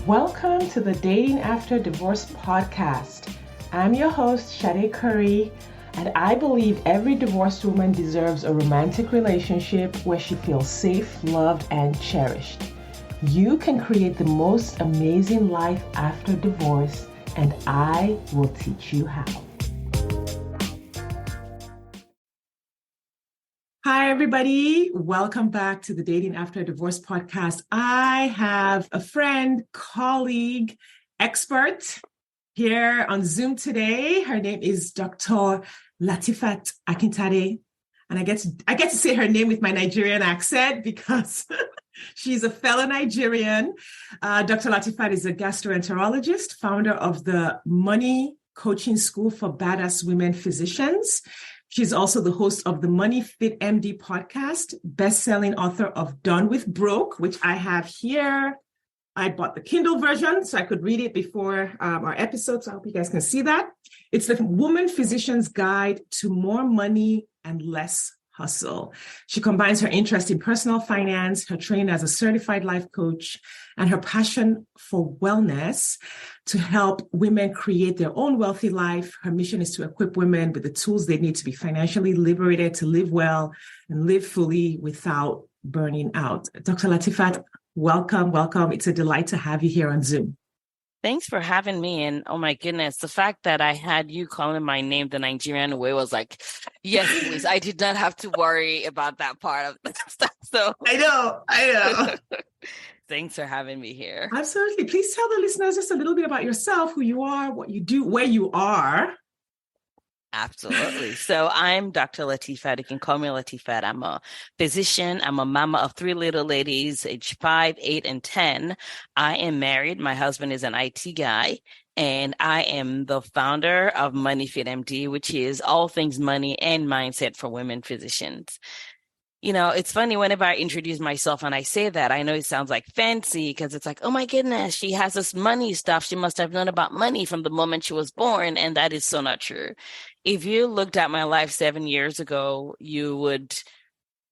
Welcome to the Dating After Divorce podcast. I'm your host, Shade Curry, and I believe every divorced woman deserves a romantic relationship where she feels safe, loved, and cherished. You can create the most amazing life after divorce, and I will teach you how. Hi, everybody. Welcome back to the Dating After Divorce podcast. I have a friend, colleague, expert here on Zoom today. Her name is Dr. Latifat Akintade. And I get to say her name with my Nigerian accent because she's a fellow Nigerian. Dr. Latifat is a gastroenterologist, founder of the Money Coaching School for Badass Women Physicians. She's also the host of the Money Fit MD podcast, best-selling author of Done with Broke, which I have here. I bought the Kindle version so I could read it before our episode, so I hope you guys can see that. It's the Woman Physician's Guide to More Money and Less Hustle. She combines her interest in personal finance, her training as a certified life coach, and her passion for wellness to help women create their own wealthy life. Her mission is to equip women with the tools they need to be financially liberated, to live well and live fully without burning out. Dr. Latifat, welcome. It's a delight to have you here on Zoom. Thanks for having me. And oh my goodness, the fact that I had you calling my name the Nigerian way was like, yes, please. I did not have to worry about that part of the stuff. So I know. Thanks for having me here. Absolutely. Please tell the listeners just a little bit about yourself, who you are, what you do, where you are. Absolutely. So I'm Dr. Latifat. You can call me Latifat. I'm a physician. I'm a mama of three little ladies, age 5, 8, and 10. I am married. My husband is an IT guy. And I am the founder of Money Fit MD, which is all things money and mindset for women physicians. You know, it's funny whenever I introduce myself and I say that, I know it sounds like fancy because it's like, oh my goodness, she has this money stuff. She must have known about money from the moment she was born. And that is so not true. If you looked at my life 7 years ago, you would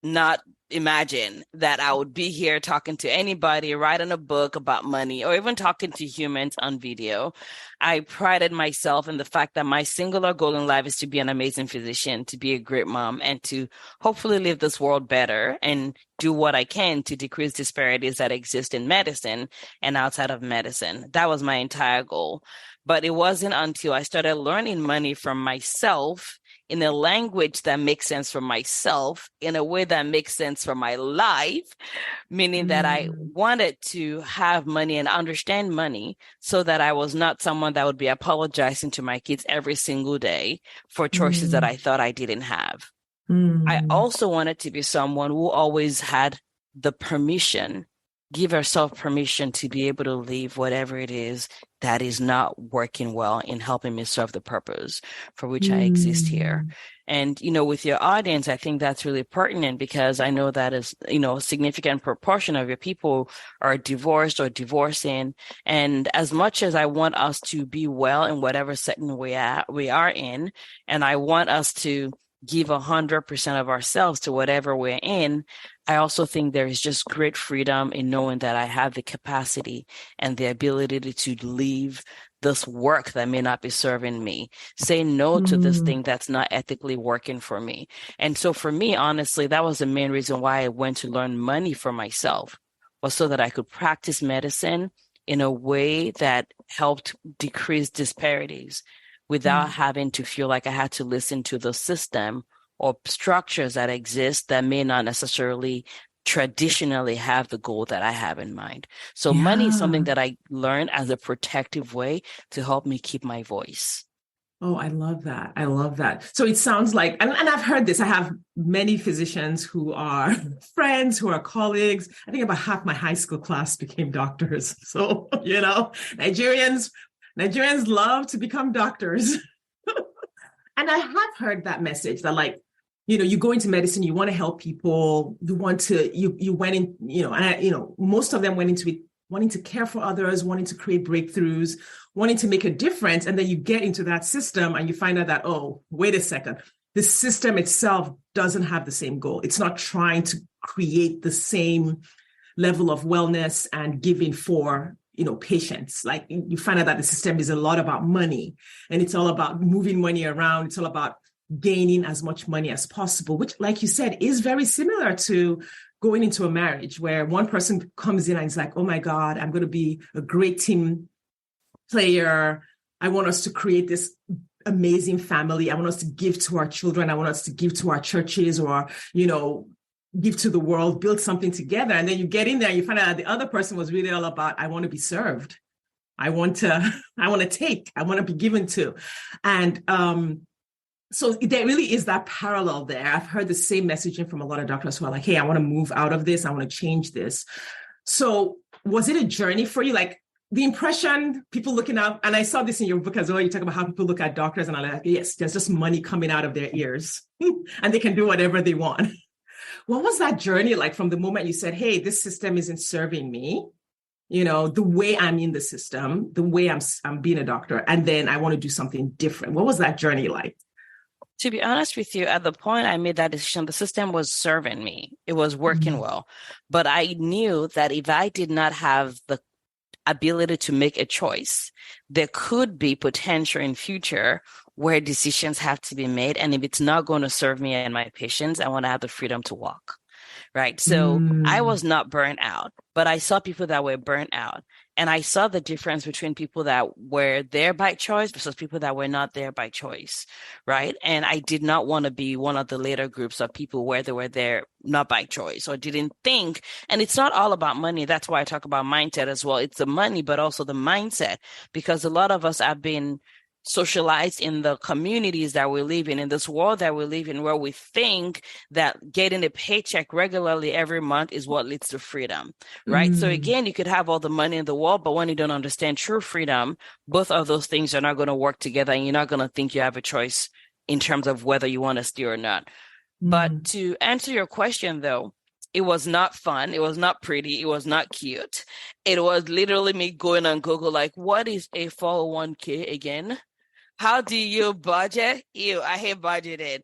not imagine that I would be here talking to anybody, writing a book about money, or even talking to humans on video. I prided myself in the fact that my singular goal in life is to be an amazing physician, to be a great mom, and to hopefully live this world better and do what I can to decrease disparities that exist in medicine and outside of medicine. That was my entire goal. But it wasn't until I started learning money from myself in a language that makes sense for myself, in a way that makes sense for my life, meaning that I wanted to have money and understand money so that I was not someone that would be apologizing to my kids every single day for choices that I thought I didn't have. I also wanted to be someone who always had the permission, give herself permission to be able to leave whatever it is that is not working well in helping me serve the purpose for which I exist here. And, you know, with your audience, I think that's really pertinent because I know that is, you know, a significant proportion of your people are divorced or divorcing. And as much as I want us to be well in whatever setting we are in, and I want us to give 100% of ourselves to whatever we're in, I also think there is just great freedom in knowing that I have the capacity and the ability to leave this work that may not be serving me, say no to this thing that's not ethically working for me. And so for me, honestly, that was the main reason why I went to learn money for myself, was so that I could practice medicine in a way that helped decrease disparities without having to feel like I had to listen to the system or structures that exist that may not necessarily traditionally have the goal that I have in mind. So money is something that I learned as a protective way to help me keep my voice. Oh, I love that. So it sounds like, and I've heard this, I have many physicians who are friends, who are colleagues. I think about half my high school class became doctors. So, you know, Nigerians love to become doctors. And I have heard that message that, like, you know, you go into medicine, you want to help people, you went in, you know, and most of them went into it wanting to care for others, wanting to create breakthroughs, wanting to make a difference. And then you get into that system and you find out that, oh, wait a second, the system itself doesn't have the same goal. It's not trying to create the same level of wellness and giving for, patients. Like you find out that the system is a lot about money, and it's all about moving money around. It's all about gaining as much money as possible, which, like you said, is very similar to going into a marriage where one person comes in and is like, oh my God, I'm going to be a great team player. I want us to create this amazing family. I want us to give to our children. I want us to give to our churches, or, give to the world, build something together. And then you get in there and you find out that the other person was really all about, I want to be served. I want to take, I want to be given to. And, so there really is that parallel there. I've heard the same messaging from a lot of doctors who are like, hey, I want to move out of this. I want to change this. So was it a journey for you? Like the impression, people looking up, and I saw this in your book as well. You talk about how people look at doctors and are like, yes, there's just money coming out of their ears and they can do whatever they want. What was that journey like from the moment you said, hey, this system isn't serving me? The way I'm in the system, the way I'm being a doctor, and then I want to do something different. What was that journey like? To be honest with you, at the point I made that decision, the system was serving me. It was working well. But I knew that if I did not have the ability to make a choice, there could be potential in future where decisions have to be made. And if it's not going to serve me and my patients, I want to have the freedom to walk. Right. So I was not burnt out, but I saw people that were burnt out. And I saw the difference between people that were there by choice versus people that were not there by choice. Right. And I did not want to be one of the later groups of people where they were there not by choice or didn't think. And it's not all about money. That's why I talk about mindset as well. It's the money, but also the mindset, because a lot of us have been socialized in the communities that we live in this world that we live in, where we think that getting a paycheck regularly every month is what leads to freedom, right? So again, you could have all the money in the world, but when you don't understand true freedom, both of those things are not going to work together, and you're not going to think you have a choice in terms of whether you want to steer or not. But to answer your question, though, it was not fun. It was not pretty. It was not cute. It was literally me going on Google, like, what is a 401k again? How do you budget? Ew, I hate budgeting.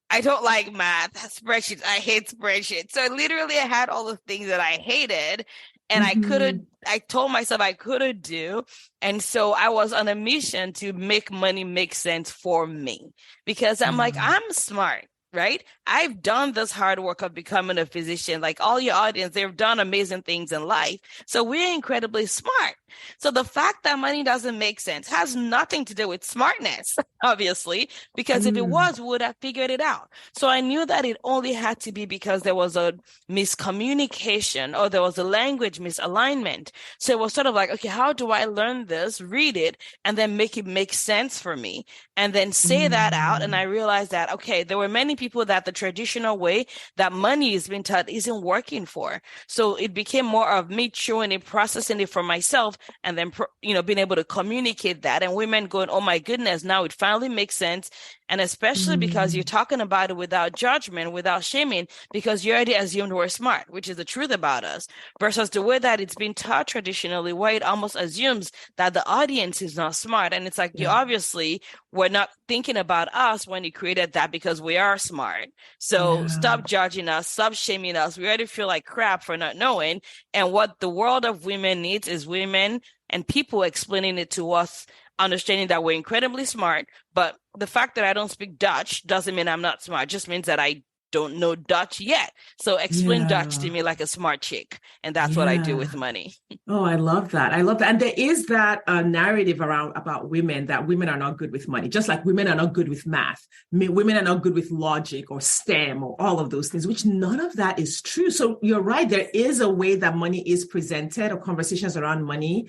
I don't like math, spreadsheets. I hate spreadsheets. So literally I had all the things that I hated and I told myself I couldn't do. And so I was on a mission to make money make sense for me, because I'm like, I'm smart. Right? I've done this hard work of becoming a physician. Like all your audience, they've done amazing things in life. So we're incredibly smart. So the fact that money doesn't make sense has nothing to do with smartness, obviously, because if it was, we would have figured it out. So I knew that it only had to be because there was a miscommunication or there was a language misalignment. So it was sort of like, okay, how do I learn this, read it, and then make it make sense for me? And then say that out. And I realized that, okay, there were many people that the traditional way that money is being taught isn't working for. So it became more of me chewing it, processing it for myself, and then, being able to communicate that. And women going, oh my goodness, now it finally makes sense. And especially because you're talking about it without judgment, without shaming, because you already assumed we're smart, which is the truth about us, versus the way that it's been taught traditionally, where it almost assumes that the audience is not smart. And it's like, you obviously were not thinking about us when you created that, because we are smart. So stop judging us, stop shaming us. We already feel like crap for not knowing. And what the world of women needs is women and people explaining it to us, understanding that we're incredibly smart. But the fact that I don't speak Dutch doesn't mean I'm not smart. It just means that I don't know Dutch yet. So explain Dutch to me like a smart chick. And that's what I do with money. Oh, I love that. I love that. And there is that narrative around about women, that women are not good with money, just like women are not good with math. Women are not good with logic or STEM or all of those things, which none of that is true. So you're right. There is a way that money is presented, or conversations around money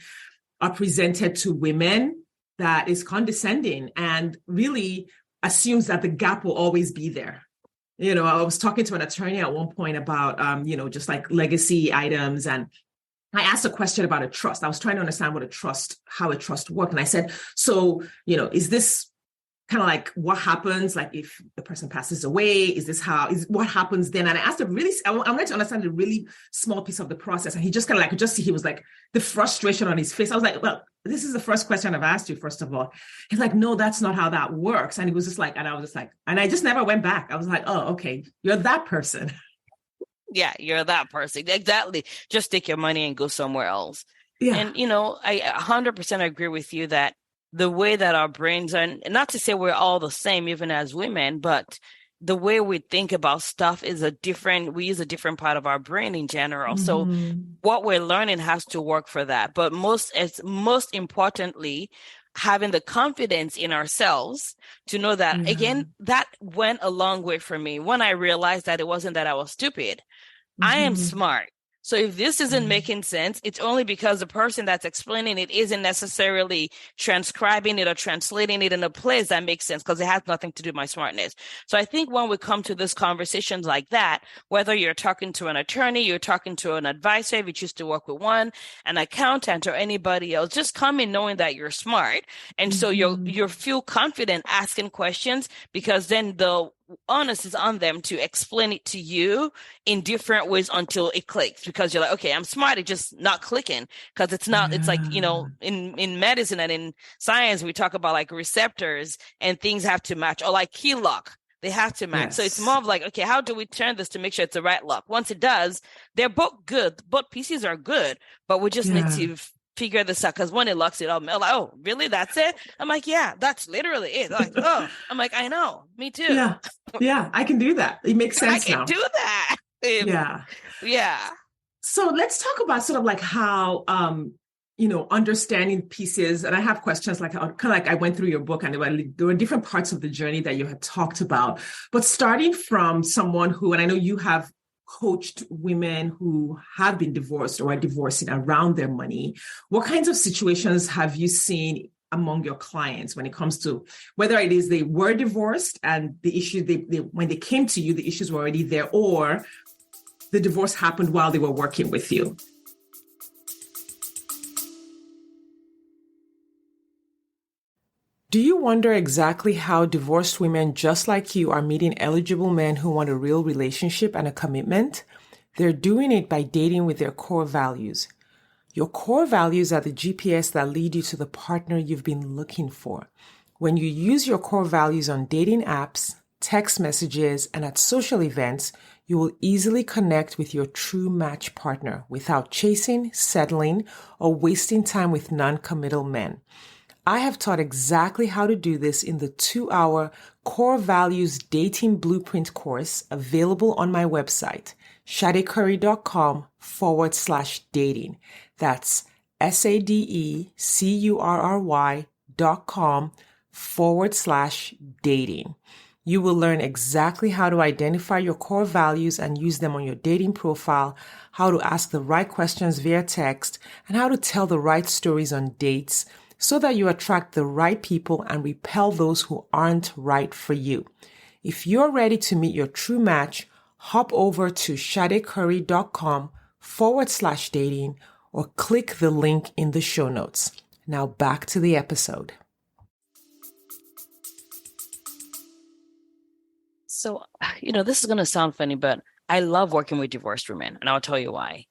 are presented to women, that is condescending and really assumes that the gap will always be there. I was talking to an attorney at one point about, just like legacy items. And I asked a question about a trust. I was trying to understand how a trust worked. And I said, so, is this kind of like what happens, like if the person passes away, what happens then? And I asked I wanted to understand a really small piece of the process. And he just kind of like, he was like, the frustration on his face. I was like, well, this is the first question I've asked you, first of all. He's like, no, that's not how that works. And he was just like, and I was just like, and I just never went back. I was like, oh, okay, you're that person. Yeah, you're that person. Exactly. Just take your money and go somewhere else. Yeah. And, I 100% agree with you that the way that our brains are, and not to say we're all the same, even as women, but the way we think about stuff is we use a different part of our brain in general. So Mm-hmm. what we're learning has to work for that. But most importantly, having the confidence in ourselves to know that, Yeah. again, that went a long way for me when I realized that it wasn't that I was stupid. I am Mm-hmm. smart. So if this isn't making sense, it's only because the person that's explaining it isn't necessarily transcribing it or translating it in a place that makes sense, because it has nothing to do with my smartness. So I think when we come to these conversations like that, whether you're talking to an attorney, you're talking to an advisor, if you choose to work with one, an accountant or anybody else, just come in knowing that you're smart. And so Mm-hmm. you feel confident asking questions, because then the onus is on them to explain it to you in different ways until it clicks, because you're like, okay, I'm smart, it's just not clicking, because it's like, Yeah. in medicine and in science, we talk about like receptors and things have to match, or like key lock, they have to match. So it's more Yes. of like, okay, how do we turn this to make sure it's the right lock? Once it does, they're both good, both pieces are good, but we just need Yeah. to figure this out, because when it locks it up, I'm like, oh really, that's it? I'm like, yeah, that's literally it. Like, oh, I'm like, I know, me too. Yeah. Yeah. I can do that. It makes I sense can now. do that. Yeah. Yeah. So let's talk about sort of like how understanding pieces. And I have questions like kind of like I went through your book, and there were different parts of the journey that you had talked about. But starting from someone who, and I know you have coached women who have been divorced or are divorcing around their money, what kinds of situations have you seen among your clients when it comes to whether it is they were divorced and the issue they when they came to you, the issues were already there, or the divorce happened while they were working with you? Do you wonder exactly how divorced women just like you are meeting eligible men who want a real relationship and a commitment? They're doing it by dating with their core values. Your core values are the GPS that lead you to the partner you've been looking for. When you use your core values on dating apps, text messages, and at social events, you will easily connect with your true match partner without chasing, settling, or wasting time with non-committal men. I have taught exactly how to do this in the 2-hour Core Values Dating Blueprint course available on my website, shadecurry.com/dating. That's SADECURRY.com/dating. You will learn exactly how to identify your core values and use them on your dating profile, how to ask the right questions via text, and how to tell the right stories on dates so that you attract the right people and repel those who aren't right for you. If you're ready to meet your true match, hop over to shadecurry.com/dating or click the link in the show notes. Now back to the episode. So, this is going to sound funny, but I love working with divorced women, and I'll tell you why.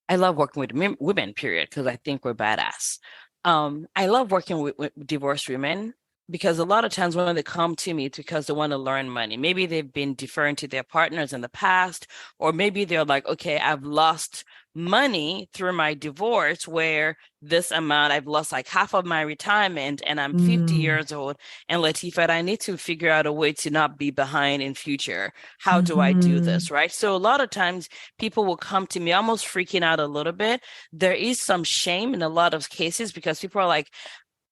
I love working with women, period, because I think we're badass. I love working with divorced women because a lot of times when they come to me, it's because they want to learn money. Maybe they've been deferring to their partners in the past, or maybe they're like, okay, I've lost money through my divorce where this amount, I've lost like half of my retirement and I'm 50 Mm. years old. And Latifat, I need to figure out a way to not be behind in future. How do I do Mm-hmm. this? Right. So a lot of times people will come to me almost freaking out a little bit. There is some shame in a lot of cases because people are like,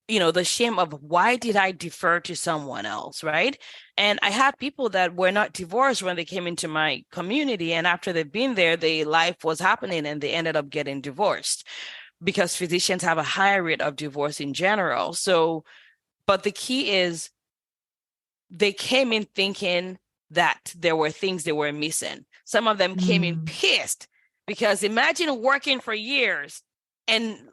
the shame of why did I defer to someone else, right? And I had people that were not divorced when they came into my community, and after they've been there, their life was happening and they ended up getting divorced because physicians have a higher rate of divorce in general. So, but the key is they came in thinking that there were things they were missing. Some of them came in Mm. pissed because imagine working for years and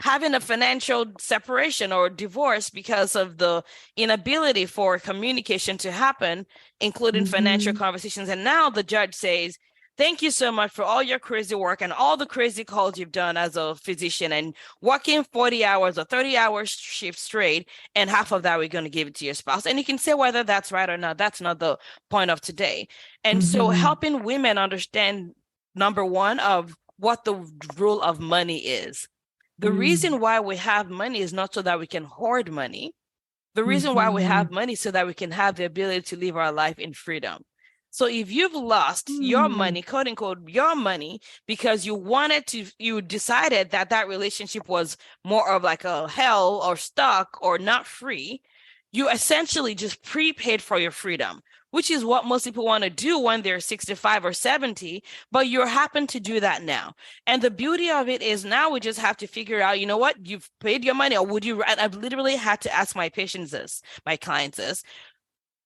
having a financial separation or divorce because of the inability for communication to happen, including financial Mm-hmm. conversations. And now the judge says, thank you so much for all your crazy work and all the crazy calls you've done as a physician and working 40 hours or 30 hours shift straight. And half of that, we're going to give it to your spouse. And you can say whether that's right or not. That's not the point of today. And so Mm-hmm. helping women understand, number one, of what the rule of money is. The reason why we have money is not so that we can hoard money. The reason why we Mm-hmm. have money is so that we can have the ability to live our life in freedom. So if you've lost your Mm. money, quote unquote, your money, because you decided that that relationship was more of like a hell or stuck or not free, you essentially just prepaid for your freedom, which is what most people want to do when they're 65 or 70, but you happen to do that now. And the beauty of it is now we just have to figure out, you know what, you've paid your money, or would you, and I've literally had to ask my patients this, my clients this,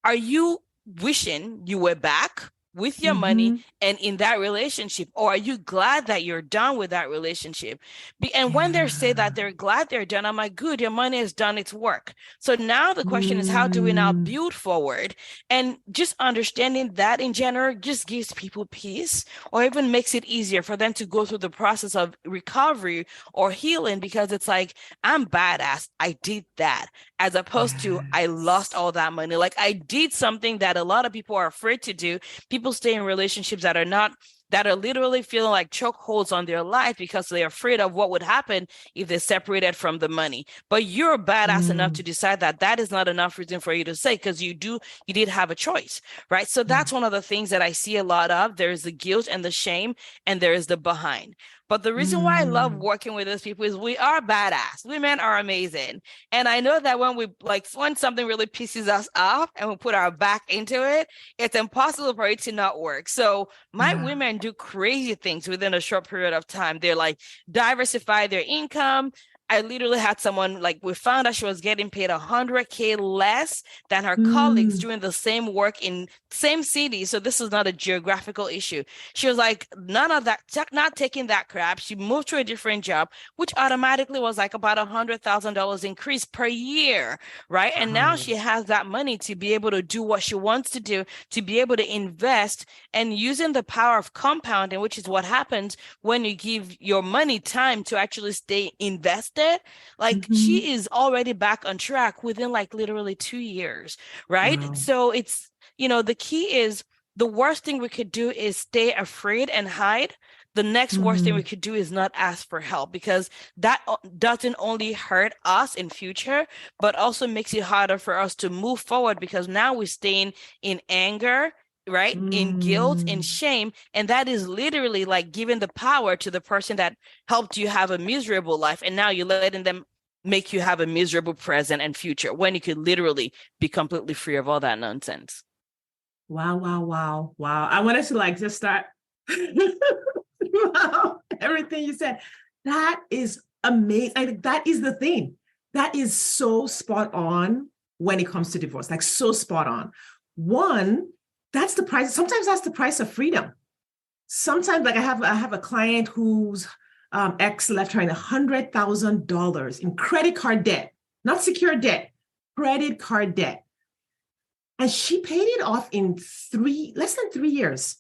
are you wishing you were back with your money Mm-hmm. and in that relationship, or are you glad that you're done with that relationship? And when they say that Yeah. they're glad they're done, I'm like, good, your money has done its work. So now the question is, how do we now Mm. build forward? And just understanding that in general just gives people peace, or even makes it easier for them to go through the process of recovery or healing, because it's like, I'm badass, I did that, as opposed to I lost Yes. all that money. Like I did something that a lot of people are afraid to do. People stay in relationships that are not, that are literally feeling like chokeholds on their life because they're afraid of what would happen if they separated from the money. But you're badass enough to Mm. decide that that is not enough reason for you to say, because you did have a choice, right? So Yeah. that's one of the things that I see a lot of. There's the guilt and the shame, and there is the behind. But the reason why I love Mm. working with those people is we are badass. Women are amazing. And I know that when we like, when something really pisses us off and we put our back into it, it's impossible for it to not work. So my Yeah. women do crazy things within a short period of time. They're like diversify their income. I literally had someone, like, we found out she was getting paid 100K less than her colleagues Mm. doing the same work in same city. So this is not a geographical issue. She was like, none of that, not taking that crap. She moved to a different job, which automatically was like about $100,000 increase per year, right? And now Wow. she has that money to be able to do what she wants to do, to be able to invest, and using the power of compounding, which is what happens when you give your money time to actually stay invested. Like Mm-hmm. she is already back on track within like literally 2 years, right? Wow. So it's, the key is, the worst thing we could do is stay afraid and hide. The next worst thing we Mm. could do is not ask for help, because that doesn't only hurt us in future, but also makes it harder for us to move forward, because now we're staying in anger, right? In guilt, in Mm. shame. And that is literally like giving the power to the person that helped you have a miserable life. And now you're letting them make you have a miserable present and future, when you could literally be completely free of all that nonsense. Wow, wow, wow, wow. I wanted to like just start. Wow, everything you said. That is amazing. That is the thing. That is so spot on when it comes to divorce, like so spot on. One, that's the price. Sometimes that's the price of freedom. Sometimes, like I have a client whose ex left her in $100,000 in credit card debt, not secure debt, credit card debt. And she paid it off in less than 3 years.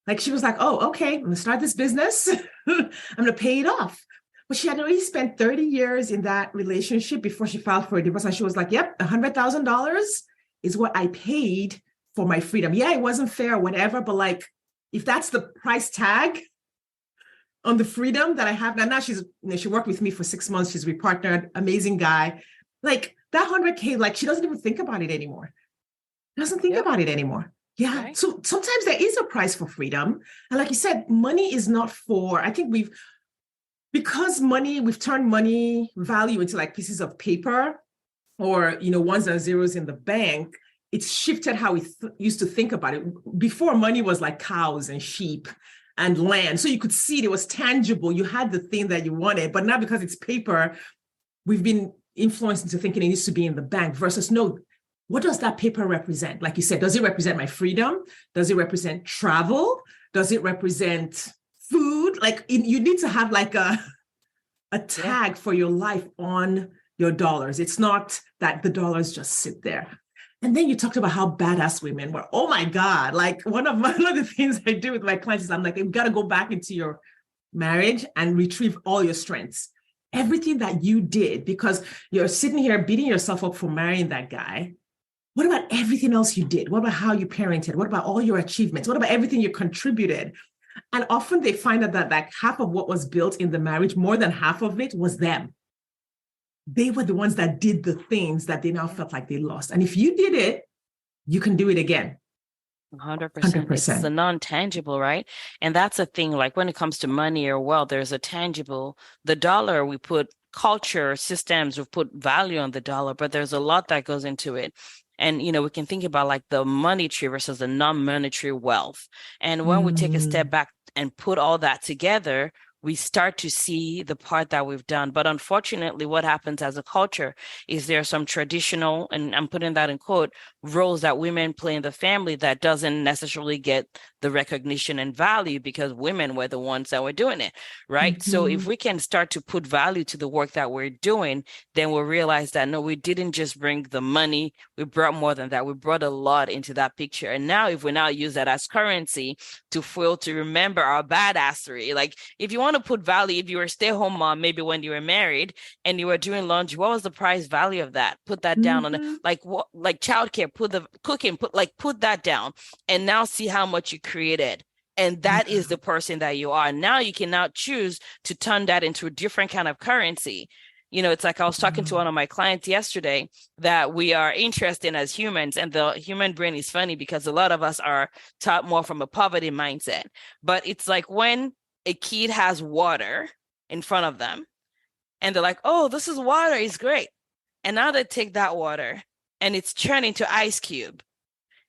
Like she was like, oh, okay, I'm gonna start this business. I'm gonna pay it off. But she had already spent 30 years in that relationship before she filed for a divorce. And she was like, yep, $100,000 is what I paid for my freedom. Yeah, it wasn't fair, whatever. But like, if that's the price tag on the freedom that I have now she worked with me for 6 months. She's repartnered, amazing guy. Like that 100K, like she doesn't even think about it anymore. Doesn't think Yep. about it anymore. Yeah. Right. So sometimes there is a price for freedom. And like you said, money is not for, I think we've turned money value into like pieces of paper or, ones and zeros in the bank. It's shifted how we used to think about it. Before, money was like cows and sheep and land. So you could see it was tangible. You had the thing that you wanted. But now because it's paper, we've been influenced into thinking it needs to be in the bank versus no, what does that paper represent? Like you said, does it represent my freedom? Does it represent travel? Does it represent food? Like you need to have like a Yeah. tag for your life on your dollars. It's not that the dollars just sit there. And then you talked about how badass women were. Oh my God. Like one of the things I do with my clients is I'm like, you've got to go back into your marriage and retrieve all your strengths. Everything that you did, because you're sitting here beating yourself up for marrying that guy. What about everything else you did? What about how you parented? What about all your achievements? What about everything you contributed? And often they find out that like half of what was built in the marriage, more than half of it was them. They were the ones that did the things that they now felt like they lost. And if you did it, you can do it again. 100%. It's the 100%. non-tangible, right? And that's a thing, like when it comes to money or wealth, there's a tangible, the dollar, we put culture, systems, we put value on the dollar, but there's a lot that goes into it. And, we can think about like the monetary versus the non-monetary wealth. And when we take a step back and put all that together, we start to see the part that we've done. But unfortunately, what happens as a culture is there some traditional, and I'm putting that in quote, roles that women play in the family that doesn't necessarily get the recognition and value because women were the ones that were doing it, right? So if we can start to put value to the work that we're doing, then we'll realize that, no, we didn't just bring the money, we brought more than that. We brought a lot into that picture. And now if we now use that as currency to remember our badassery, like if you want to put value, if you were a stay-at-home mom, maybe when you were married and you were doing laundry, what was the price value of that? Put that down on like what, like childcare, put the cooking, put that down, and now see how much you created. And that is the person that you are. Now you can now choose to turn that into a different kind of currency. It's like I was talking to one of my clients yesterday that we are interested in as humans, and the human brain is funny because a lot of us are taught more from a poverty mindset. But it's like when a kid has water in front of them and they're like, oh, this is water, it's great. And now they take that water and it's turned into ice cube.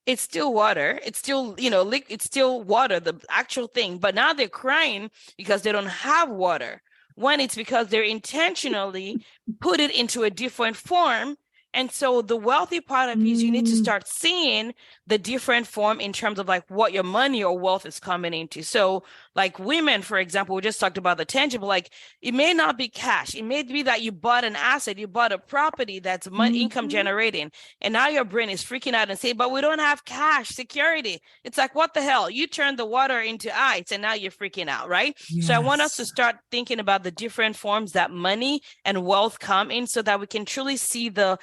It's still water. It's still, it's still water, the actual thing. But now they're crying because they don't have water. When it's because they're intentionally put it into a different form. And so the wealthy part of you is you need to start seeing the different form in terms of like what your money or wealth is coming into. So like women, for example, we just talked about the tangible, like it may not be cash. It may be that you bought an asset, you bought a property that's income generating. And now your brain is freaking out and say, but we don't have cash security. It's like, what the hell? You turned the water into ice and now you're freaking out, right? Yes. So I want us to start thinking about the different forms that money and wealth come in so that we can truly see the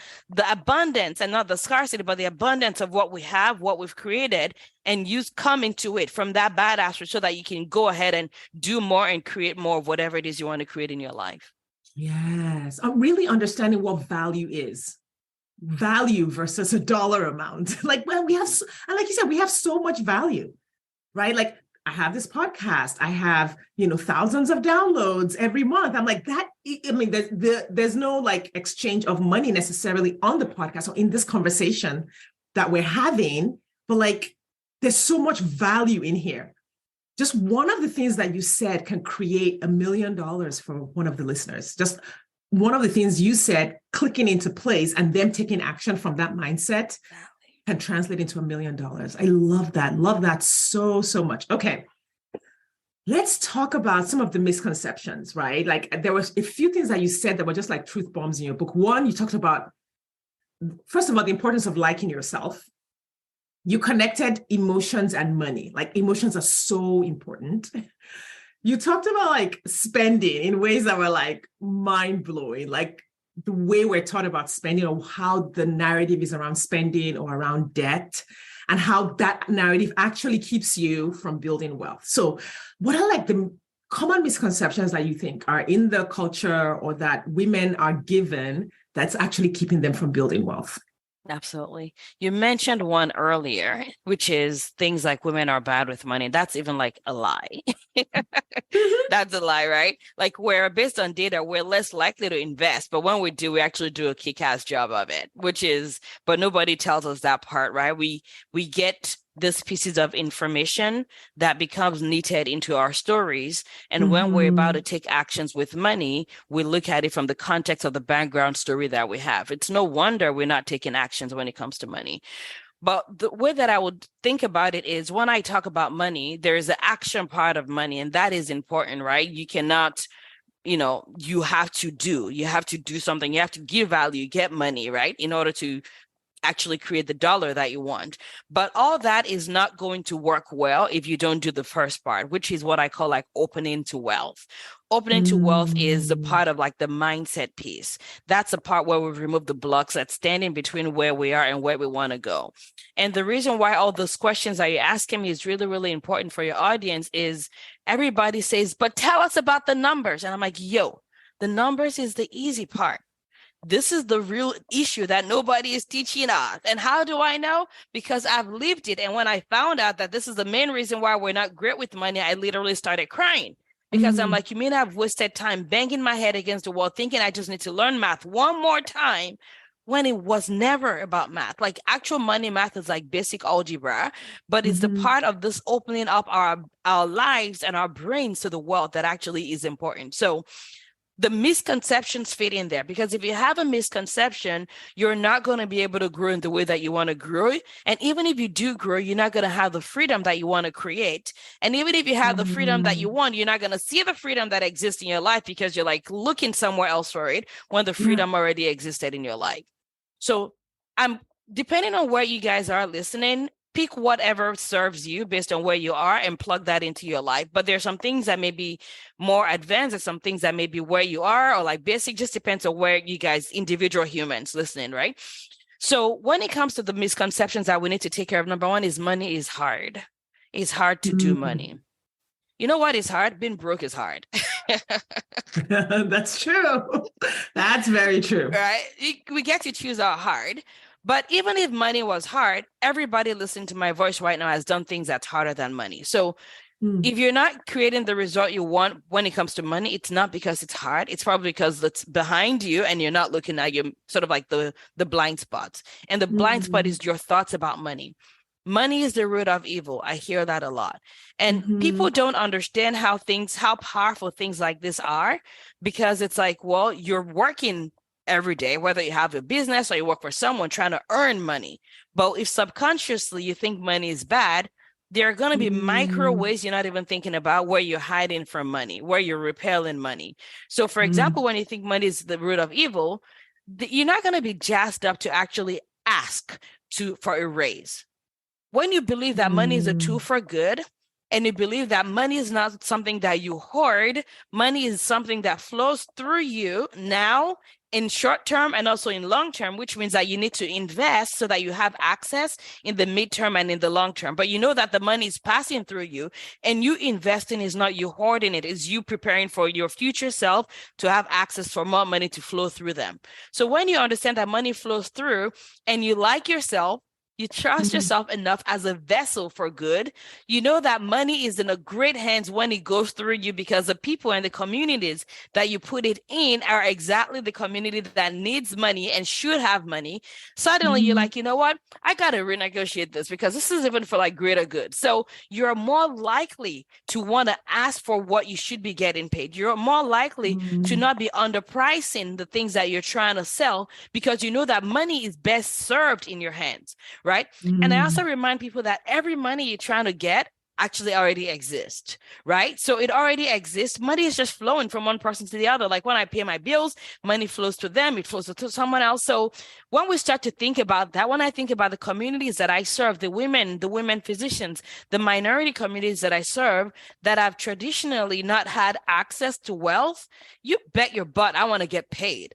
abundance and not the scarcity, but the abundance of what we have, what we've created, and come into it from that badassery so that you can go ahead and do more and create more of whatever it is you want to create in your life. Yes. I'm really understanding what value is. Value versus a dollar amount. Like, well, we have, and like you said, we have so much value, right? Like I have this podcast. I have, thousands of downloads every month. I'm like that. I mean, there's no like exchange of money necessarily on the podcast or in this conversation that we're having, but like there's so much value in here. Just one of the things that you said can create $1 million for one of the listeners. Just one of the things you said clicking into place and them taking action from that mindset can translate into $1 million. I love that. Love that so, so much. Okay. Let's talk about some of the misconceptions, right? Like there was a few things that you said that were just like truth bombs in your book. One, you talked about, first of all, the importance of liking yourself. You connected emotions and money. Like emotions are so important. You talked about like spending in ways that were like mind-blowing, like the way we're taught about spending or how the narrative is around spending or around debt and how that narrative actually keeps you from building wealth. So what are like the common misconceptions that you think are in the culture or that women are given that's actually keeping them from building wealth? Absolutely. You mentioned one earlier, which is things like women are bad with money. That's even like a lie. That's a lie, right? Like we're based on data, we're less likely to invest. But when we do, we actually do a kick-ass job of it, but nobody tells us that part, right? We get these pieces of information that becomes knitted into our stories. And when we're about to take actions with money, we look at it from the context of the background story that we have. It's no wonder we're not taking actions when it comes to money. But the way that I would think about it is when I talk about money, there's the action part of money, and that is important, right? You cannot, you have to do something. You have to give value, get money, right? In order to actually create the dollar that you want. But all that is not going to work well if you don't do the first part, which is what I call like opening to wealth. Opening to wealth is the Mm. part of like the mindset piece. That's the part where we remove the blocks that's standing between where we are and where we want to go. And the reason why all those questions that you're asking me is really, really important for your audience is everybody says, but tell us about the numbers. And I'm like, yo, the numbers is the easy part. This is the real issue that nobody is teaching us. And how do I know? Because I've lived it. And when I found out that this is the main reason why we're not great with money, I literally started crying because I'm Mm. like, you mean I've wasted time banging my head against the wall, thinking I just need to learn math one more time when it was never about math. Like actual money math is like basic algebra, but it's the Mm-hmm. part of this opening up our lives and our brains to the world that actually is important. So the misconceptions fit in there because if you have a misconception, you're not going to be able to grow in the way that you want to grow. And even if you do grow, you're not going to have the freedom that you want to create. And even if you have the freedom that you Mm. want, you're not going to see the freedom that exists in your life because you're like looking somewhere else for it when the Yeah. freedom already existed in your life. So I'm depending on where you guys are listening, pick whatever serves you based on where you are and plug that into your life. But there's some things that may be more advanced and some things that may be where you are or like basic, just depends on where you guys, individual humans listening, right? So when it comes to the misconceptions that we need to take care of, number one is money is hard. It's hard to do Mm. money. You know what is hard? Being broke is hard. That's true. That's very true. Right? We get to choose our hard. But even if money was hard, everybody listening to my voice right now has done things that's harder than money. So Mm. if you're not creating the result you want when it comes to money, it's not because it's hard. It's probably because it's behind you and you're not looking at your sort of like the blind spots. And the blind spot Mm. is your thoughts about money. Money is the root of evil. I hear that a lot. And Mm-hmm. people don't understand how powerful things like this are because it's like, well, you're working every day, whether you have a business or you work for someone trying to earn money. But if subconsciously you think money is bad, there are going to be micro Mm. ways you're not even thinking about where you're hiding from money, where you're repelling money. So, for example, Mm. when you think money is the root of evil, you're not going to be jazzed up to actually ask for a raise. When you believe that money is a tool Mm. for good, and you believe that money is not something that you hoard, money is something that flows through you now in short term and also in long term, which means that you need to invest so that you have access in the midterm and in the long term. But you know that the money is passing through you and you investing is not you hoarding it, is you preparing for your future self to have access for more money to flow through them. So when you understand that money flows through and you like yourself, you trust Mm. yourself enough as a vessel for good. You know that money is in a great hands when it goes through you because the people and the communities that you put it in are exactly the community that needs money and should have money. Suddenly you're Mm. like, you know what? I got to renegotiate this because this is even for like greater good. So you're more likely to want to ask for what you should be getting paid. You're more likely to Mm. not be underpricing the things that you're trying to sell because you know that money is best served in your hands, right? And I also Mm. remind people that every money you're trying to get actually already exists, right? So it already exists. Money is just flowing from one person to the other. Like when I pay my bills, money flows to them, it flows to someone else. So when we start to think about that, when I think about the communities that I serve, the women physicians, the minority communities that I serve that have traditionally not had access to wealth, you bet your butt I want to get paid.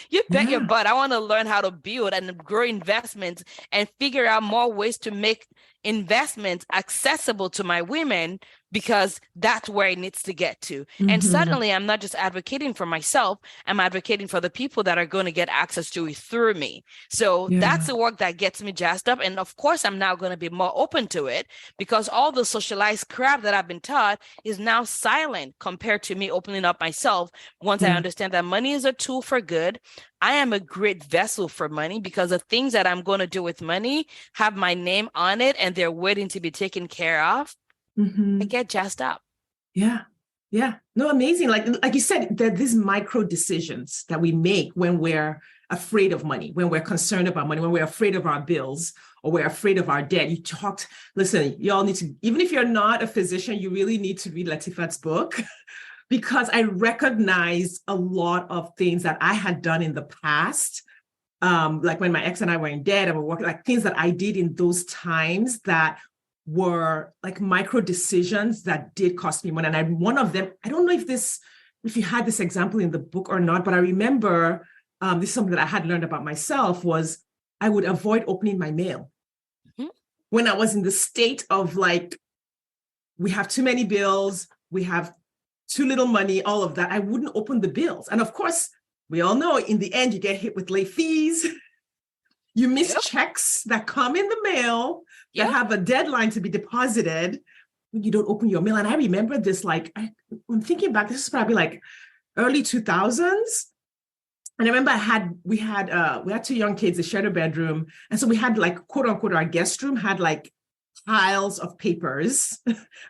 You bet your Yeah. butt I want to learn how to build and grow investments and figure out more ways to make investments accessible to my women because that's where it needs to get to. And Mm-hmm. suddenly I'm not just advocating for myself, I'm advocating for the people that are going to get access to it through me. So that's Yeah. the work that gets me jazzed up. And of course, I'm now going to be more open to it because all the socialized crap that I've been taught is now silent compared to me opening up myself once I Yeah. understand that money is a tool for good. I am a great vessel for money because the things that I'm going to do with money have my name on it and they're waiting to be taken care of. I Mm-hmm. get jazzed up. Yeah. Yeah. No, amazing. Like you said, there are these micro decisions that we make when we're afraid of money, when we're concerned about money, when we're afraid of our bills or we're afraid of our debt. Listen, you all need to, even if you're not a physician, you really need to read Latifat's book because I recognize a lot of things that I had done in the past like when my ex and I were in debt and we're working, like things that I did in those times that were like micro decisions that did cost me money. And one of them, I don't know if you had this example in the book or not, but I remember this is something that I had learned about myself was I would avoid opening my mail. Mm-hmm. When I was in the state of like, we have too many bills, we have too little money, all of that, I wouldn't open the bills. And of course, we all know in the end, you get hit with late fees. You miss checks that come in the mail that have a deadline to be deposited when you don't open your mail. And I remember this, like, I'm thinking back, this is probably like early 2000s. And I remember we had two young kids, they shared a bedroom. And so we had like, quote unquote, our guest room had like piles of papers,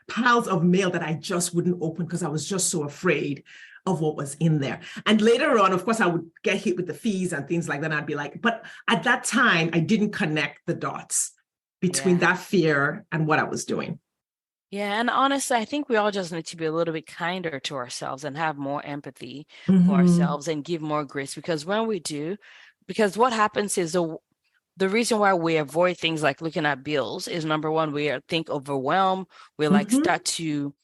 piles of mail that I just wouldn't open because I was just so afraid of what was in there. And later on, of course, I would get hit with the fees and things like that. And I'd be like, but at that time, I didn't connect the dots between that fear and what I was doing. Yeah. And honestly, I think we all just need to be a little bit kinder to ourselves and have more empathy for ourselves and give more grace. Because when we do, because what happens is the reason why we avoid things like looking at bills is number one, we think overwhelmed. We like start to,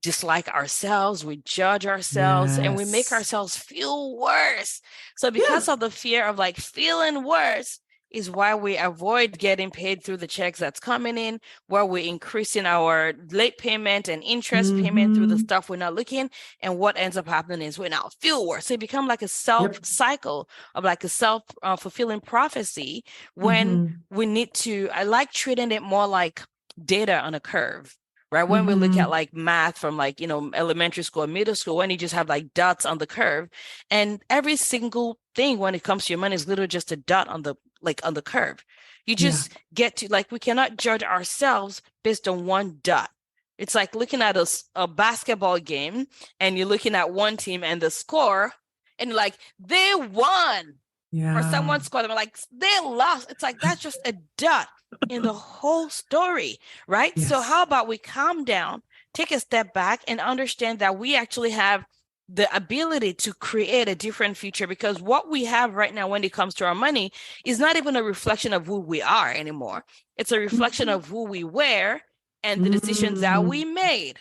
dislike ourselves, we judge ourselves, and we make ourselves feel worse. So because of the fear of like feeling worse is why we avoid getting paid through the checks that's coming in, where we're increasing our late payment and interest payment through the stuff we're not looking. And what ends up happening is we now feel worse. So it becomes like a cycle of like a self-fulfilling prophecy when we need to, I like treating it more like data on a curve. Right. When we look at like math from like, elementary school or middle school, when you just have like dots on the curve, and every single thing when it comes to your money is literally just a dot on the curve. You just get to like, we cannot judge ourselves based on one dot. It's like looking at a basketball game and you're looking at one team and the score and you're like, they won. Or someone scored them like they lost. It's like, that's just a dot in the whole story, right? So how about we calm down, take a step back and understand that we actually have the ability to create a different future, because what we have right now when it comes to our money is not even a reflection of who we are anymore. It's a reflection of who we were and the decisions that we made.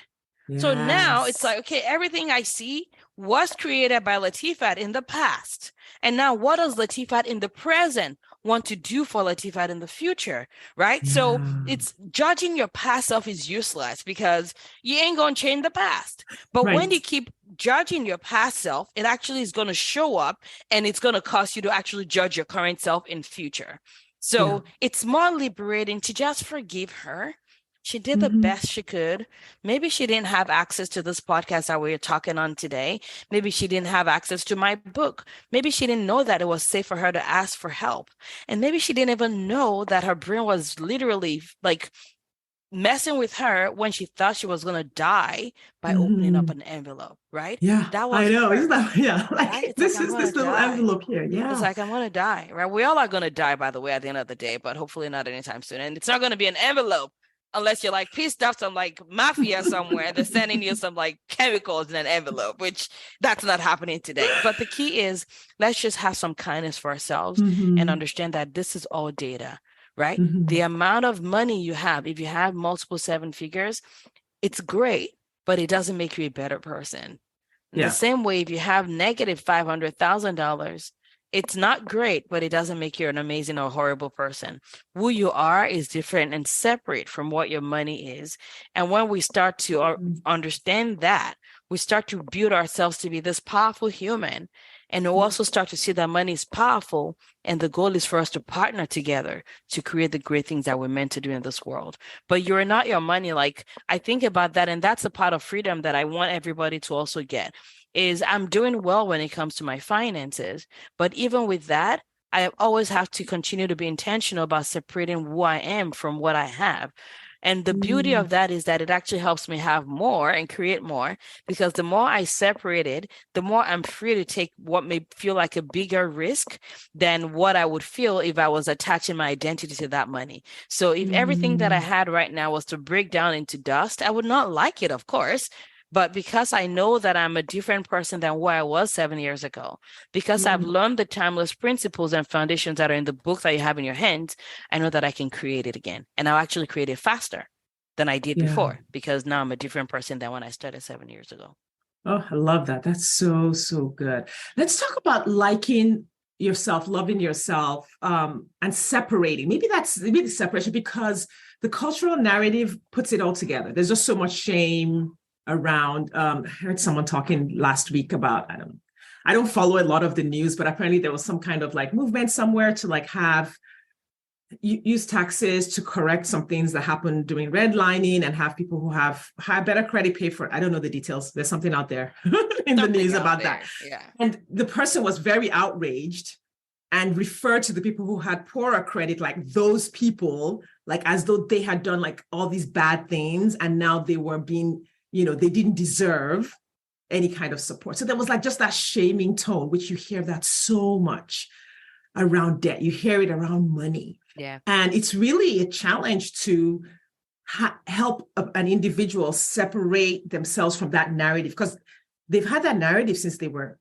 So now it's like, okay, everything I see was created by Latifat in the past. And now what does Latifat in the present want to do for Latifat in the future, right? So it's judging your past self is useless because you ain't going to change the past. But when you keep judging your past self, it actually is going to show up and it's going to cause you to actually judge your current self in future. So it's more liberating to just forgive her. She did the best she could. Maybe she didn't have access to this podcast that we're talking on today. Maybe she didn't have access to my book. Maybe she didn't know that it was safe for her to ask for help. And maybe she didn't even know that her brain was literally like messing with her when she thought she was going to die by opening up an envelope, right? Yeah, that was I know. her, isn't that, like, right? this is this little envelope here. Yeah. It's like, I'm going to die, right? We all are going to die, by the way, at the end of the day, but hopefully not anytime soon. And it's not going to be an envelope. Unless you're like pissed off some like mafia somewhere, they're sending you some like chemicals in an envelope, which that's not happening today. But the key is let's just have some kindness for ourselves and understand that this is all data, right? The amount of money you have, if you have multiple seven figures, it's great, but it doesn't make you a better person. In the same way, if you have negative $500,000, it's not great, but it doesn't make you an amazing or horrible person. Who you are is different and separate from what your money is. And when we start to understand that, we start to build ourselves to be this powerful human. And we'll also start to see that money is powerful. And the goal is for us to partner together to create the great things that we're meant to do in this world. But you're not your money. Like, I think about that. And that's a part of freedom that I want everybody to also get. Is I'm doing well when it comes to my finances. But even with that, I always have to continue to be intentional about separating who I am from what I have. And the beauty of that is that it actually helps me have more and create more, because the more I separate it, the more I'm free to take what may feel like a bigger risk than what I would feel if I was attaching my identity to that money. So if everything that I had right now was to break down into dust, I would not like it, of course. But because I know that I'm a different person than where I was 7 years ago, because I've learned the timeless principles and foundations that are in the book that you have in your hands, I know that I can create it again. And I'll actually create it faster than I did Yeah. before, because now I'm a different person than when I started 7 years ago. Oh, I love that. That's so, so good. Let's talk about liking yourself, loving yourself, and separating. Maybe the separation, because the cultural narrative puts it all together. There's just so much shame around. I heard someone talking last week about, I don't follow a lot of the news, but apparently there was some kind of like movement somewhere to like have use taxes to correct some things that happened during redlining and have people who have better credit pay for it. I don't know the details. There's something out there in the news about that. Yeah. And the person was very outraged and referred to the people who had poorer credit, like those people, like as though they had done like all these bad things and now they were being, they didn't deserve any kind of support. So there was like just that shaming tone, which you hear that so much around debt. You hear it around money. Yeah. And it's really a challenge to help an individual separate themselves from that narrative, because they've had that narrative since they were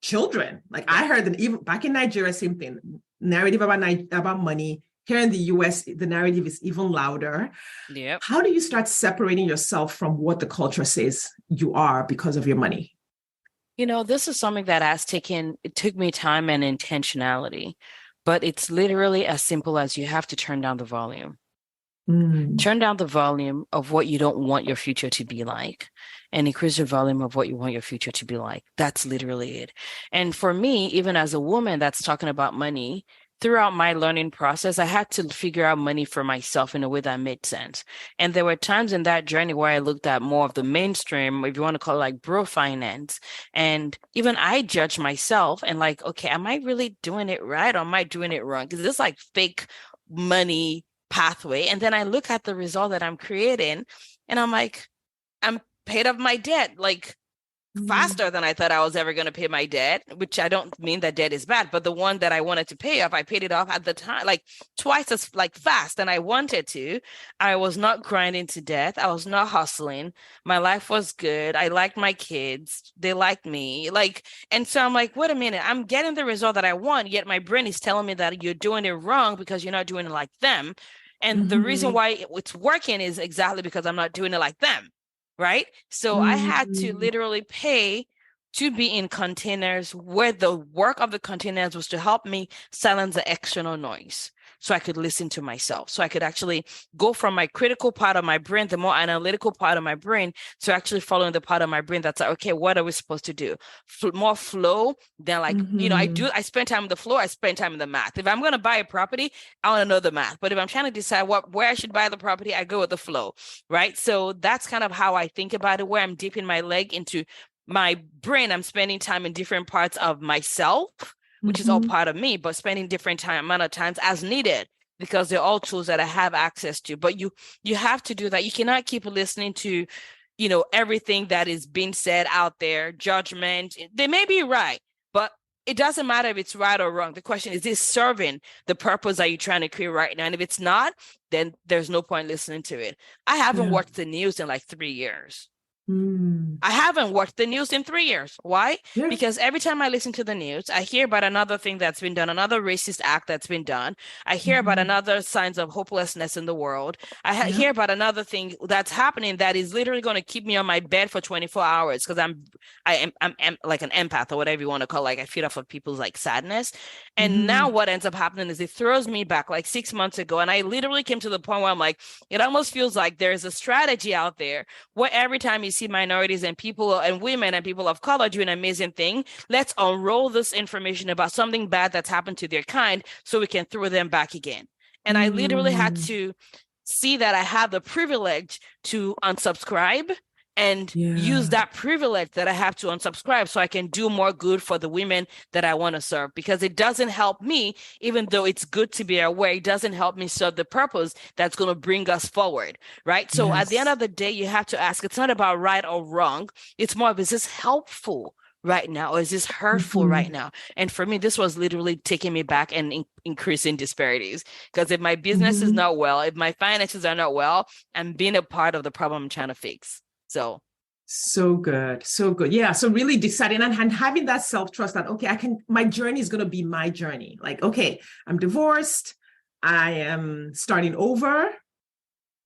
children. Like I heard that even back in Nigeria, same thing, narrative about money. Here in the US, the narrative is even louder. Yep. How do you start separating yourself from what the culture says you are because of your money? This is something that it took me time and intentionality, but it's literally as simple as you have to turn down the volume. Turn down the volume of what you don't want your future to be like and increase the volume of what you want your future to be like. That's literally it. And for me, even as a woman that's talking about money, throughout my learning process, I had to figure out money for myself in a way that made sense. And there were times in that journey where I looked at more of the mainstream, if you want to call it like bro finance. And even I judged myself and like, okay, am I really doing it right or am I doing it wrong? Because this like fake money pathway. And then I look at the result that I'm creating and I'm like, I'm paid off my debt. Like, faster than I thought I was ever going to pay my debt, which I don't mean that debt is bad, but the one that I wanted to pay off, I paid it off at the time, like twice as like fast than I wanted to. I was not grinding to death. I was not hustling. My life was good. I liked my kids. They liked me. And so I'm like, wait a minute, I'm getting the result that I want, yet my brain is telling me that you're doing it wrong because you're not doing it like them. And the reason why it's working is exactly because I'm not doing it like them. Right. So I had to literally pay to be in containers where the work of the containers was to help me silence the external noise so I could listen to myself. So I could actually go from my critical part of my brain, the more analytical part of my brain, to actually following the part of my brain that's like, okay, what are we supposed to do? More flow than like, I spend time on the floor, I spend time in the math. If I'm going to buy a property, I want to know the math. But if I'm trying to decide where I should buy the property, I go with the flow, right? So that's kind of how I think about it, where I'm dipping my leg into my brain. I'm spending time in different parts of myself, which is all part of me, but spending different amount of times as needed, because they're all tools that I have access to. But you have to do that. You cannot keep listening to, everything that is being said out there, judgment. They may be right, but it doesn't matter if it's right or wrong. The question is this serving the purpose that you're trying to create right now? And if it's not, then there's no point listening to it. I haven't watched the news in like 3 years. I haven't watched the news in 3 years. Why? Yeah. Because every time I listen to the news, I hear about another thing that's been done, another racist act that's been done. I hear about another signs of hopelessness in the world. I hear about another thing that's happening that is literally going to keep me on my bed for 24 hours because I'm like an empath or whatever you want to call it. Like I feed off of people's like sadness. And now what ends up happening is it throws me back like 6 months ago. And I literally came to the point where I'm like, it almost feels like there's a strategy out there where every time you see minorities and people and women and people of color do an amazing thing, let's unroll this information about something bad that's happened to their kind so we can throw them back again. And I literally had to see that I have the privilege to unsubscribe and use that privilege that I have to unsubscribe so I can do more good for the women that I want to serve, because it doesn't help me, even though it's good to be aware, it doesn't help me serve the purpose that's going to bring us forward, right? So at the end of the day, you have to ask, it's not about right or wrong. It's more of, is this helpful right now or is this hurtful right now? And for me, this was literally taking me back and increasing disparities, because if my business is not well, if my finances are not well, I'm being a part of the problem I'm trying to fix. So So good. So good. Yeah. So really deciding and having that self-trust that, okay, my journey is going to be my journey. Like, okay, I'm divorced. I am starting over.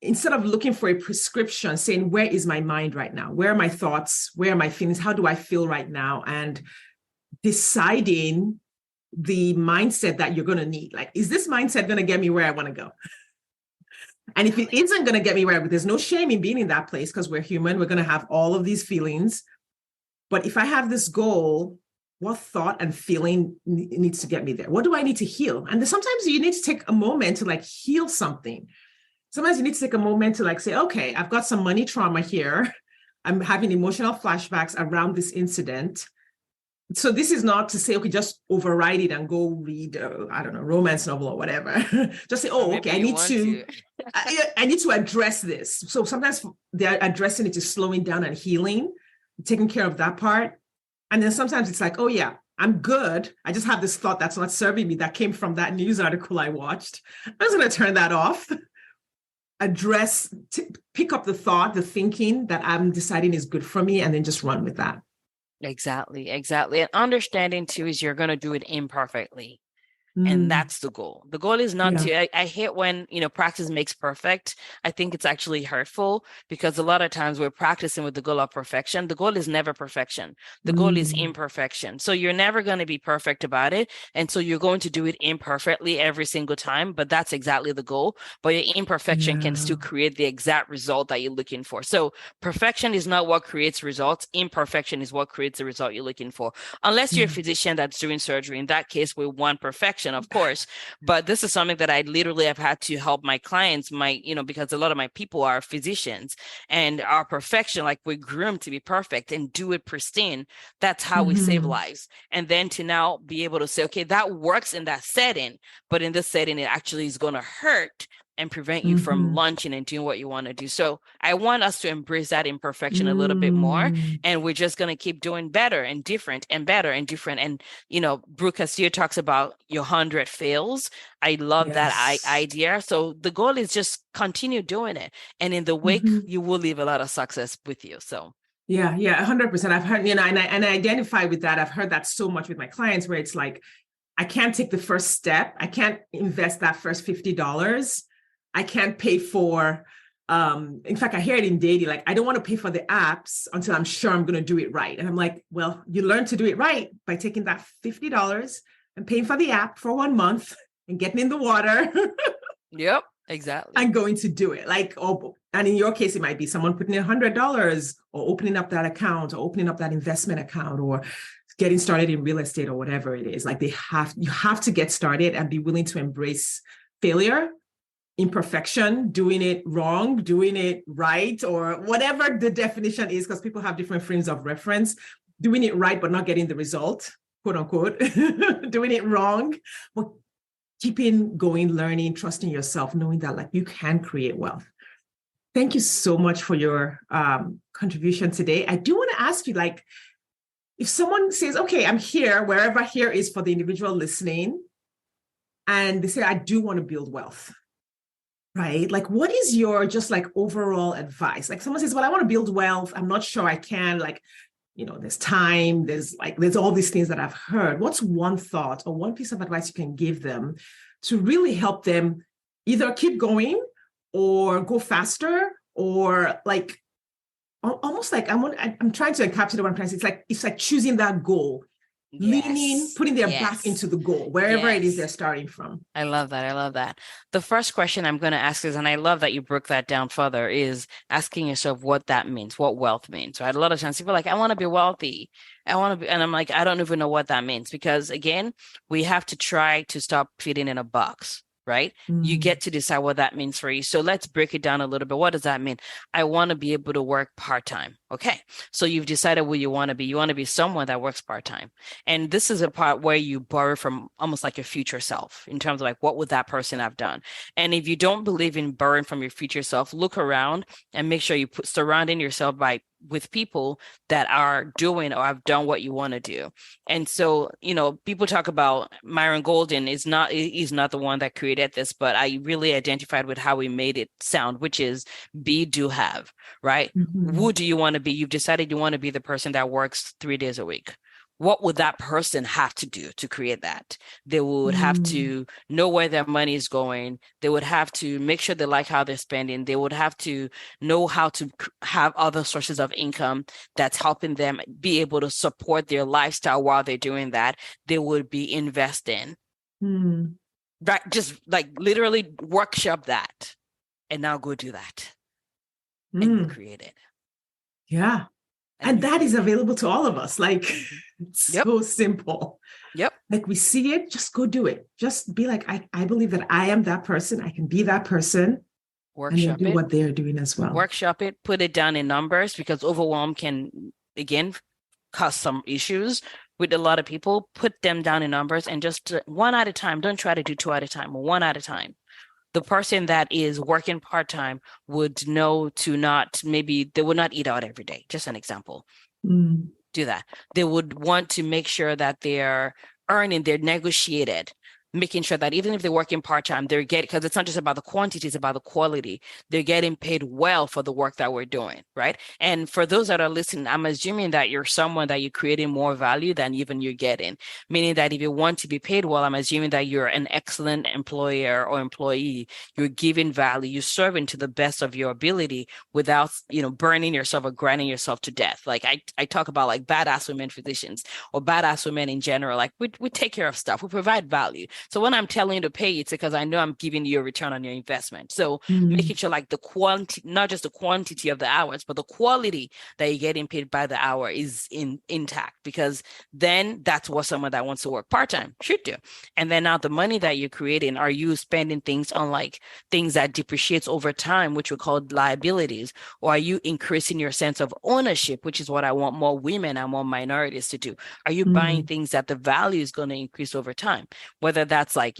Instead of looking for a prescription, saying, where is my mind right now? Where are my thoughts? Where are my feelings? How do I feel right now? And deciding the mindset that you're going to need. Like, is this mindset going to get me where I want to go? And if it isn't going to get me where, there's no shame in being in that place because we're human. We're going to have all of these feelings. But if I have this goal, what thought and feeling needs to get me there? What do I need to heal? And sometimes you need to take a moment to like heal something. Sometimes you need to take a moment to like say, okay, I've got some money trauma here. I'm having emotional flashbacks around this incident. So this is not to say, okay, just override it and go read, I don't know, romance novel or whatever. Just say, oh, okay, I need to I need to address this. So sometimes they're addressing it to slowing down and healing, taking care of that part. And then sometimes it's like, oh yeah, I'm good. I just have this thought that's not serving me that came from that news article I watched. I'm just going to turn that off. Pick up the thought, the thinking that I'm deciding is good for me, and then just run with that. Exactly. And understanding too is you're going to do it imperfectly. And that's the goal. The goal is not I hate when, practice makes perfect. I think it's actually hurtful because a lot of times we're practicing with the goal of perfection. The goal is never perfection. The goal is imperfection. So you're never going to be perfect about it. And so you're going to do it imperfectly every single time, but that's exactly the goal. But your imperfection can still create the exact result that you're looking for. So perfection is not what creates results. Imperfection is what creates the result you're looking for. Unless you're a physician that's doing surgery. In that case, we want perfection, of course, but this is something that I literally have had to help my clients, because a lot of my people are physicians, and our perfection, like we're groomed to be perfect and do it pristine. That's how we save lives. And then to now be able to say, okay, that works in that setting, but in this setting, it actually is going to hurt and prevent you from launching and doing what you want to do. So I want us to embrace that imperfection a little bit more. And we're just going to keep doing better and different and better and different. And, Brooke Castillo talks about your 100 fails. I love that idea. So the goal is just continue doing it. And in the wake, you will leave a lot of success with you. So yeah, 100%. I've heard, and I identify with that. I've heard that so much with my clients where it's like, I can't take the first step. I can't invest that first $50. I can't pay for, in fact, I hear it in dating, like, I don't want to pay for the apps until I'm sure I'm going to do it right. And I'm like, well, you learn to do it right by taking that $50 and paying for the app for 1 month and getting in the water. Yep, exactly. And going to do it. And in your case, it might be someone putting in $100 or opening up that account or opening up that investment account or getting started in real estate or whatever it is. Like you have to get started and be willing to embrace failure, imperfection, doing it wrong, doing it right, or whatever the definition is, because people have different frames of reference, doing it right, but not getting the result, quote unquote, doing it wrong, but keeping going, learning, trusting yourself, knowing that like you can create wealth. Thank you so much for your contribution today. I do want to ask you, like, if someone says, okay, I'm here, wherever here is for the individual listening, and they say, I do want to build wealth. Right? Like, what is your just like overall advice? Like someone says, well, I want to build wealth. I'm not sure I can, like, there's time, there's all these things that I've heard. What's one thought or one piece of advice you can give them to really help them either keep going or go faster, or like, almost like I'm trying to encapsulate what I'm trying to say. It's like choosing that goal. Leaning, putting their back into the goal, wherever it is they're starting from. I love that. The first question I'm going to ask is, and I love that you broke that down further, is asking yourself what that means, what wealth means, right? A lot of times people are like, I want to be wealthy. And I'm like, I don't even know what that means, because again, we have to try to stop fitting in a box. Right? You get to decide what that means for you. So let's break it down a little bit. What does that mean? I want to be able to work part-time. Okay. So you've decided what you want to be. You want to be someone that works part-time. And this is a part where you borrow from almost like your future self in terms of like, what would that person have done? And if you don't believe in borrowing from your future self, look around and make sure you surrounding yourself by with people that are doing or have done what you want to do. And so, people talk about Myron Golden he's not the one that created this, but I really identified with how he made it sound, which is be, do, have, right? Who do you want to be? You've decided you want to be the person that works 3 days a week. What would that person have to do to create that? They would have to know where their money is going. They would have to make sure they like how they're spending. They would have to know how to have other sources of income that's helping them be able to support their lifestyle while they're doing that. They would be investing. Right? Just like literally workshop that and now go do that. And you create it. Yeah. And that is available to all of us. Like, it's so simple. Yep. Like we see it, just go do it. Just be like, I believe that I am that person. I can be that person. Workshop and do what they're doing as well. Workshop it, put it down in numbers, because overwhelm can, again, cause some issues with a lot of people. Put them down in numbers and just one at a time. Don't try to do 2 at a time, one at a time. The person that is working part-time would know to not, maybe they would not eat out every day. Just an example. Do that. They would want to make sure that they're earning, they're negotiated, making sure that even if they're working part-time, they're getting, because it's not just about the quantity, it's about the quality. They're getting paid well for the work that we're doing, right? And for those that are listening, I'm assuming that you're someone that you're creating more value than even you're getting, meaning that if you want to be paid well, I'm assuming that you're an excellent employer or employee. You're giving value, you're serving to the best of your ability without, burning yourself or grinding yourself to death. Like I talk about like badass women physicians or badass women in general. Like we take care of stuff, we provide value. So when I'm telling you to pay, it's because I know I'm giving you a return on your investment. So making sure like the quantity, not just the quantity of the hours, but the quality that you're getting paid by the hour is intact, because then that's what someone that wants to work part-time should do. And then now the money that you're creating, are you spending things on like things that depreciates over time, which we call liabilities, or are you increasing your sense of ownership, which is what I want more women and more minorities to do? Are you buying things that the value is going to increase over time? Whether that's like,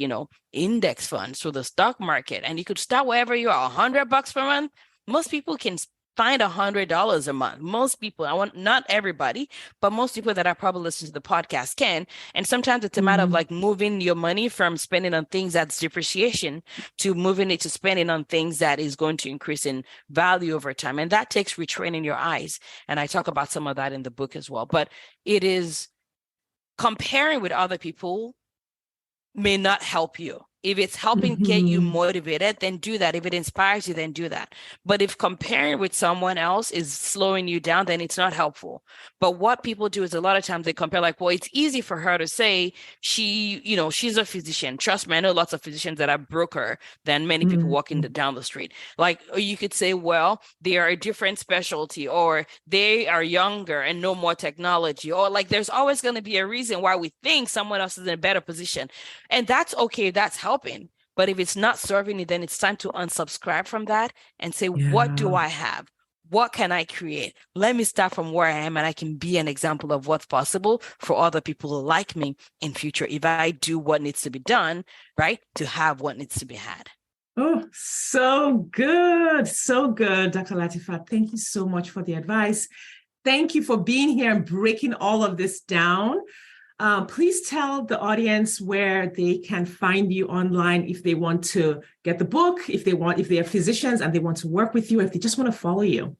index funds for the stock market, and you could start wherever you are, $100 per month. Most people can find $100 a month. Most people, not everybody, but most people that are probably listening to the podcast can. And sometimes it's a matter of like moving your money from spending on things that's depreciation to moving it to spending on things that is going to increase in value over time. And that takes retraining your eyes. And I talk about some of that in the book as well. But it is comparing with other people may not help you. If it's helping get you motivated, then do that. If it inspires you, then do that. But if comparing with someone else is slowing you down, then it's not helpful. But what people do is a lot of times they compare like, well, it's easy for her to say she's a physician. Trust me, I know lots of physicians that are broker than many people walking down the street. Like, or you could say, well, they are a different specialty, or they are younger and know more technology, or like there's always going to be a reason why we think someone else is in a better position. And that's okay. That's helping. But if it's not serving you, then it's time to unsubscribe from that and say, what do I have? What can I create? Let me start from where I am, and I can be an example of what's possible for other people like me in future if I do what needs to be done, right? To have what needs to be had. Oh, so good. So good, Dr. Latifat. Thank you so much for the advice. Thank you for being here and breaking all of this down. Please tell the audience where they can find you online if they want to get the book, if they are physicians and they want to work with you, if they just want to follow you.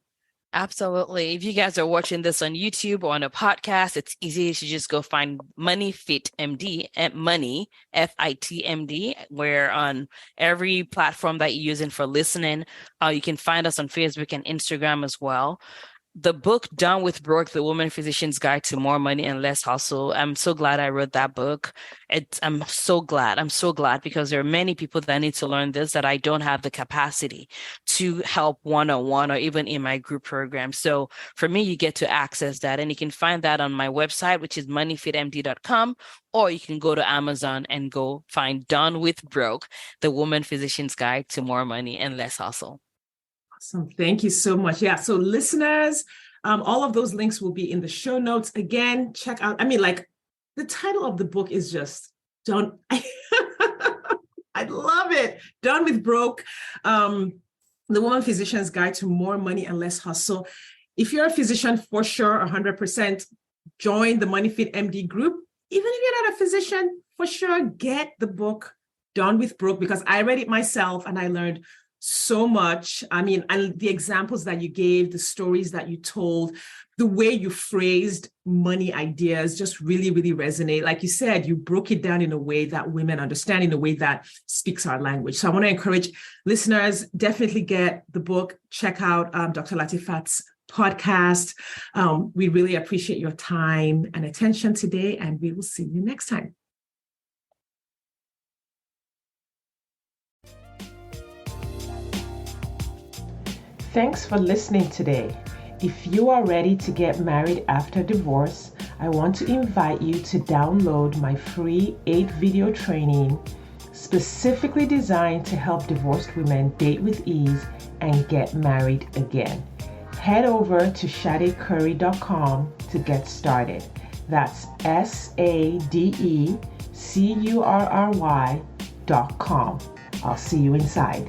Absolutely. If you guys are watching this on YouTube or on a podcast, it's easy to just go find Money Fit MD at Money FITMD. We're on every platform that you're using for listening. You can find us on Facebook and Instagram as well. The book, Done with Broke, The Woman Physician's Guide to More Money and Less Hustle. I'm so glad I wrote that book. I'm so glad because there are many people that need to learn this that I don't have the capacity to help one-on-one or even in my group program. So for me, you get to access that, and you can find that on my website, which is moneyfitmd.com, or you can go to Amazon and go find Done with Broke, The Woman Physician's Guide to More Money and Less Hustle. Awesome. Thank you so much. Yeah. So listeners, all of those links will be in the show notes. Again, check out, the title of the book is just Done. I love it. Done with Broke, The Woman Physician's Guide to More Money and Less Hustle. If you're a physician, for sure, 100%, join the Money Fit MD group. Even if you're not a physician, for sure, get the book Done with Broke, because I read it myself and I learned so much. I mean, and the examples that you gave, the stories that you told, the way you phrased money ideas just really, really resonate. Like you said, you broke it down in a way that women understand, in a way that speaks our language. So I want to encourage listeners, definitely get the book, check out Dr. Latifat's podcast. We really appreciate your time and attention today, and we will see you next time. Thanks for listening today. If you are ready to get married after divorce, I want to invite you to download my free 8-video training specifically designed to help divorced women date with ease and get married again. Head over to sadecurry.com to get started. That's SADECURRY.com. I'll see you inside.